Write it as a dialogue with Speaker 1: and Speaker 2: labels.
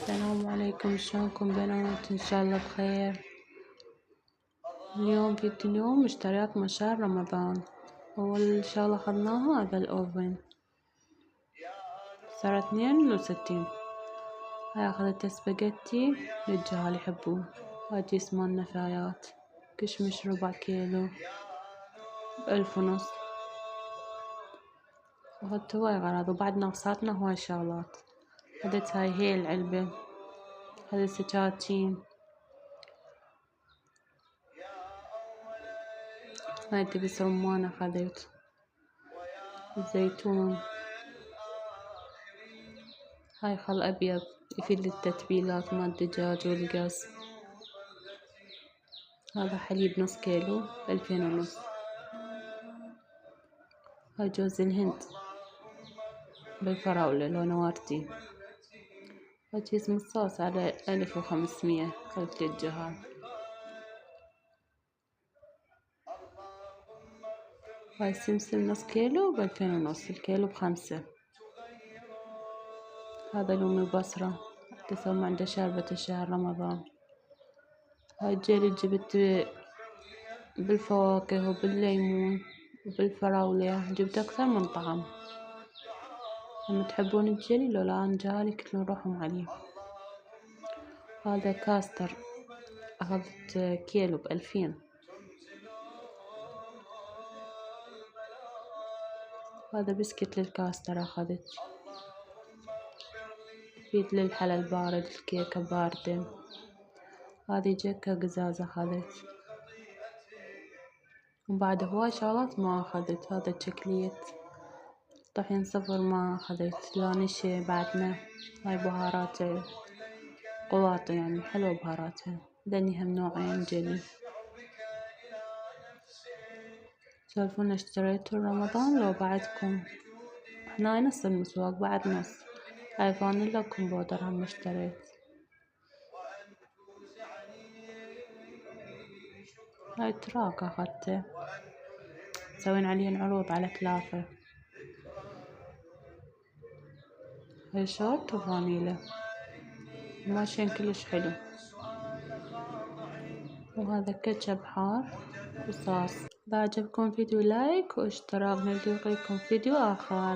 Speaker 1: السلام عليكم، شلونكم بنات؟ ان شاء الله بخير. اليوم مشتريات من شهر رمضان. اول شغلة اخذناها هذا الاوفن، صار 62. هاي اخذت سباجيتي للجهال يحبون. هاي كيس مال نفايات، كشمش 4 كيلو ب1500. اخذت هواي اغراض وبعد ناقصاتنا هواي شغلات. اخذت هاي العلبة، هذا سكاكين، هاي دبس رمان اخذت، الزيتون، هاي خل ابيض يفيد للتتبيلات مال الدجاج والقز. هذا حليب نص كيلو ب2500. هاي جوز الهند بالفراولة لونه وردي. هاي كيس مصاص على 1500 قلت للجهال. هاي سمسم نص كيلو ب2500، الكيلو ب5. هذا لومي البصرة تسوي عنده شربة شهر رمضان. هاي الجيلي جبت بالفواكه وبالليمون وبالفراولة، جبت أكثر من طعم. هم تحبون الجيلي لو لا؟ أنا جهالي كلون روحهم عليه. هذا كاستر أخذت كيلو ب2000. هذا بسكت للكاستر أخذت، يفيد للحلا البارد، الكيكة باردة. هذه جكة قزاز أخذت. وبعد هواي شغلات ما أخذت. هذا الشكليت، طحين صفر ما أخذت، لا نشا بعدنا. هاي بهارات قواطع يعني حلوة بهاراتها. ذني هم نوعين جيلي. سالفونا اشتريتوا رمضان لو بعدكم؟ احنا نص المسواق بعد نص. هاي فانيلا كمبودر هم اشتريت. هاي تراك اخذته، مسوين عليهن عروض على 3. هاي شورت وفانيلا ماشين كلش حلو. وهذا كاتشب حار وصوص. إذا عجبكم فيديو لايك واشتراك، نلتقيكم فيديو آخر.